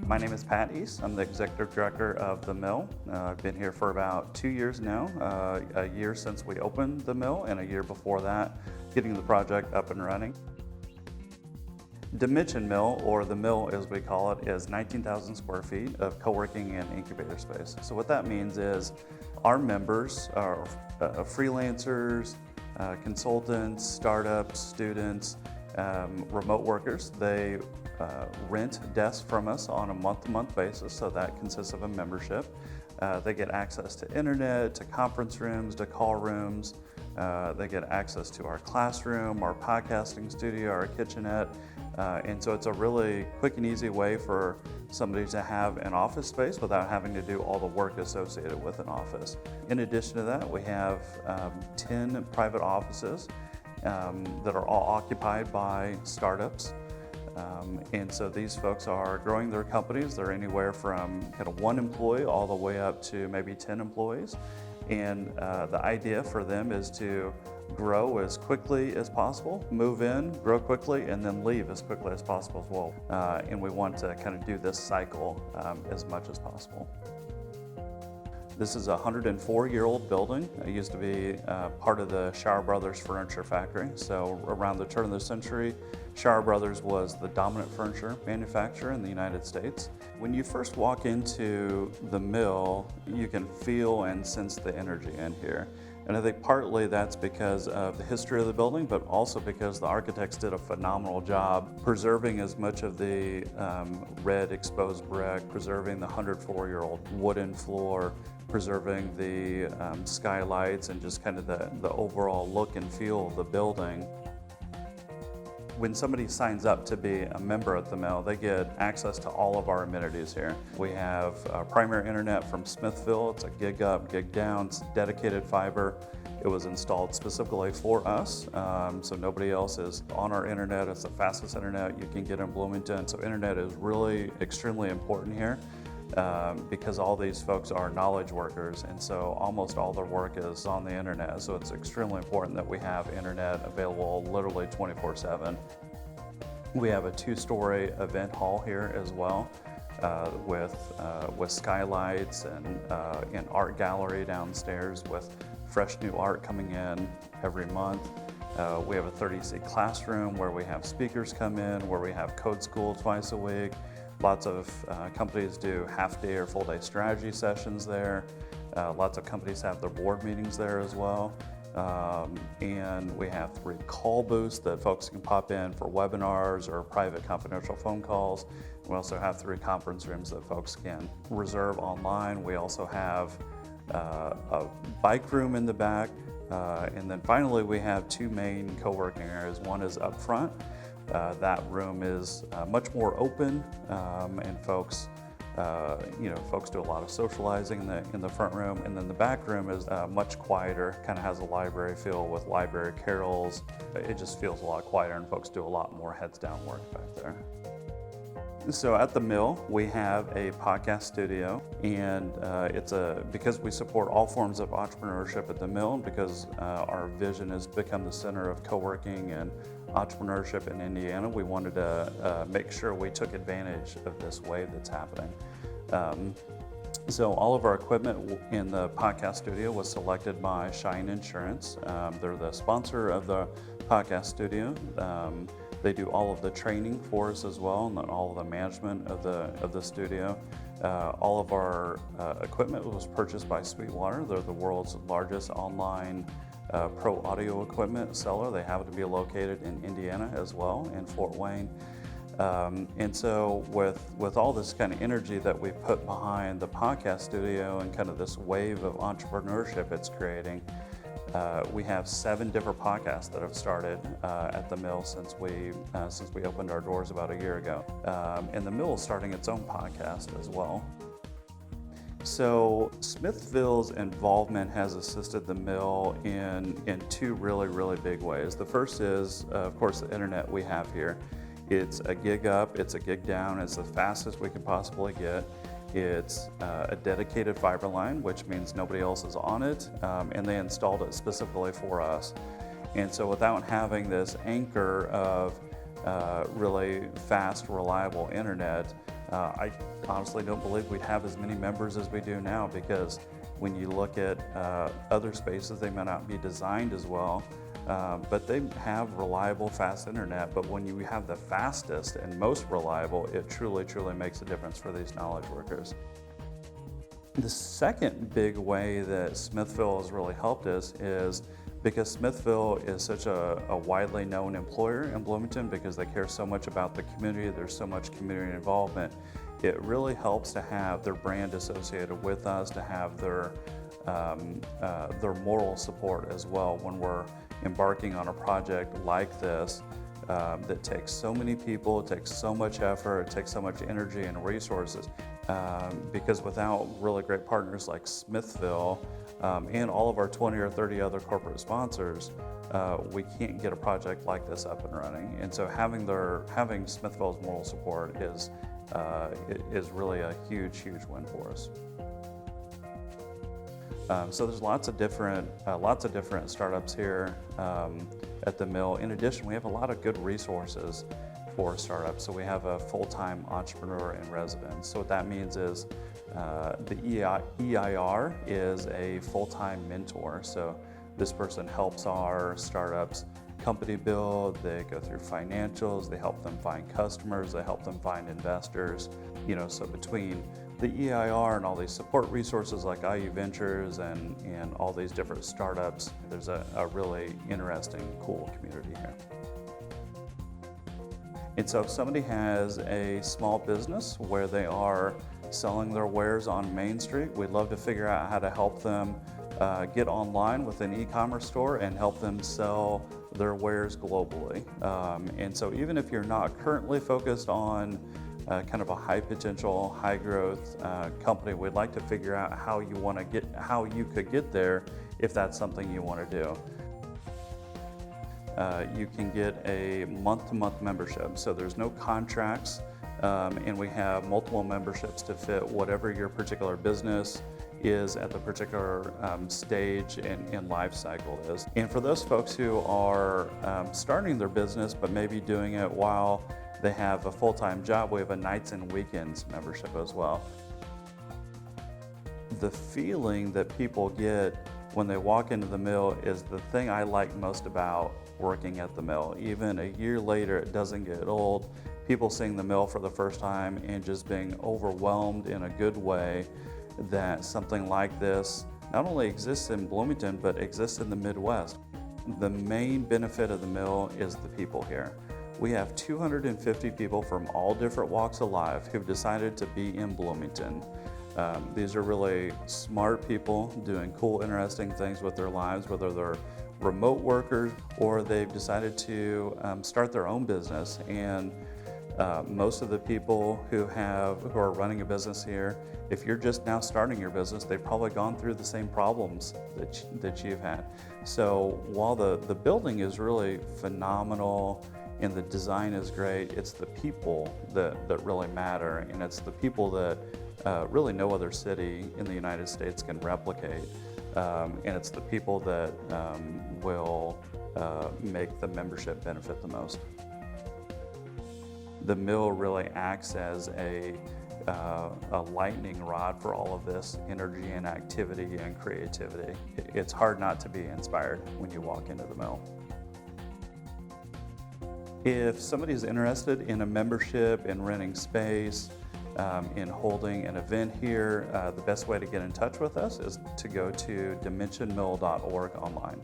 My name is Pat East. I'm the Executive Director of The Mill. I've been here for about 2 years now, a year since we opened The Mill and a year before that, getting the project up and running. Dimension Mill, or The Mill as we call it, is 19,000 square feet of co-working and incubator space. So what that means is our members are freelancers, consultants, startups, students, remote workers. They rent desks from us on a month-to-month basis, so that consists of a membership. They get access to internet, to conference rooms, to call rooms. They get access to our classroom, our podcasting studio, our kitchenette. And so it's a really quick and easy way for somebody to have an office space without having to do all the work associated with an office. In addition to that, we have 10 private offices that are all occupied by startups. And so these folks are growing their companies. They're anywhere from kind of 1 employee all the way up to maybe 10 employees. And the idea for them is to grow as quickly as possible, move in, grow quickly, and then leave as quickly as possible as well. And we want to kind of do this cycle as much as possible. This is a 104-year-old building. It used to be part of the Shower Brothers furniture factory. So around the turn of the century, Shower Brothers was the dominant furniture manufacturer in the United States. When you first walk into the mill, you can feel and sense the energy in here. And I think partly that's because of the history of the building, but also because the architects did a phenomenal job preserving as much of the red exposed brick, preserving the 104-year-old wooden floor, preserving the skylights, and just kind of the overall look and feel of the building. When somebody signs up to be a member at the mill, they get access to all of our amenities here. We have primary internet from Smithville. It's a gig up, gig down, it's dedicated fiber. It was installed specifically for us, so nobody else is on our internet. It's the fastest internet you can get in Bloomington. So internet is really extremely important here because all these folks are knowledge workers, and so almost all their work is on the internet. So it's extremely important that we have internet available literally 24/7. We have a 2-story event hall here as well, with skylights and an art gallery downstairs with fresh new art coming in every month. We have a 30-seat classroom where we have speakers come in, where we have code school twice a week. Lots of companies do half-day or full-day strategy sessions there. Lots of companies have their board meetings there as well. And we have 3 call booths that folks can pop in for webinars or private confidential phone calls. We also have 3 conference rooms that folks can reserve online. We also have a bike room in the back. And then finally, we have 2 main co-working areas. One is up front. That room is much more open, and folks do a lot of socializing in the front room. And then the back room is much quieter, kind of has a library feel with library carols. It just feels a lot quieter, and folks do a lot more heads down work back there. So at the mill, we have a podcast studio, and because we support all forms of entrepreneurship at the mill, because our vision is to become the center of co-working and entrepreneurship in Indiana, we wanted to make sure we took advantage of this wave that's happening. So all of our equipment in the podcast studio was selected by Cheyenne Insurance. They're the sponsor of the podcast studio. They do all of the training for us as well, and all of the management of the studio. All of our equipment was purchased by Sweetwater. They're the world's largest online pro audio equipment seller. They happen to be located in Indiana as well, in Fort Wayne. And so with all this kind of energy that we put behind the podcast studio and kind of this wave of entrepreneurship it's creating, we have 7 different podcasts that have started at the mill since we opened our doors about a year ago. And the mill is starting its own podcast as well. So Smithville's involvement has assisted the mill in 2 really, really big ways. The first is, of course, the internet we have here. It's a gig up, it's a gig down, it's the fastest we can possibly get. It's a dedicated fiber line, which means nobody else is on it, and they installed it specifically for us. And so without having this anchor of really fast, reliable internet, I honestly don't believe we'd have as many members as we do now, because when you look at other spaces, they may not be designed as well, but they have reliable, fast internet. But when you have the fastest and most reliable, it truly, truly makes a difference for these knowledge workers. The second big way that Smithville has really helped us is because Smithville is such a widely known employer in Bloomington, because they care so much about the community, there's so much community involvement. It really helps to have their brand associated with us, to have their moral support as well when we're embarking on a project like this that takes so many people, it takes so much effort, it takes so much energy and resources. Because without really great partners like Smithville and all of our 20 or 30 other corporate sponsors, we can't get a project like this up and running. And so having Smithville's moral support is really a huge, huge win for us. So there's lots of different startups here at the mill. In addition, we have a lot of good resources for startups. So we have a full-time entrepreneur in residence. So what that means is the EIR is a full-time mentor. So this person helps our startups company build, they go through financials, they help them find customers, they help them find investors. So between the EIR and all these support resources like IU Ventures and all these different startups, there's a really interesting, cool community here. And so if somebody has a small business where they are selling their wares on Main Street, we'd love to figure out how to help them get online with an e-commerce store and help them sell their wares globally. And so even if you're not currently focused on kind of a high potential, high growth company, we'd like to figure out how you could get there if that's something you want to do. You can get a month-to-month membership, so there's no contracts, and we have multiple memberships to fit whatever your particular business is at the particular stage and life cycle is. And for those folks who are starting their business but maybe doing it while they have a full-time job, we have a nights and weekends membership as well. The feeling that people get when they walk into the mill is the thing I like most about working at the mill. Even a year later, it doesn't get old. People seeing the mill for the first time and just being overwhelmed in a good way that something like this not only exists in Bloomington, but exists in the Midwest. The main benefit of the mill is the people here. We have 250 people from all different walks of life who've decided to be in Bloomington. These are really smart people doing cool, interesting things with their lives, whether they're remote workers or they've decided to start their own business. And most of the people who are running a business here, if you're just now starting your business, they've probably gone through the same problems that you've had. So while the building is really phenomenal and the design is great, it's the people that really matter, and it's the people that really no other city in the United States can replicate. And it's the people that will make the membership benefit the most. The mill really acts as a lightning rod for all of this energy and activity and creativity. It's hard not to be inspired when you walk into the mill. If somebody's interested in a membership, in renting space, in holding an event here, the best way to get in touch with us is to go to dimensionmill.org online.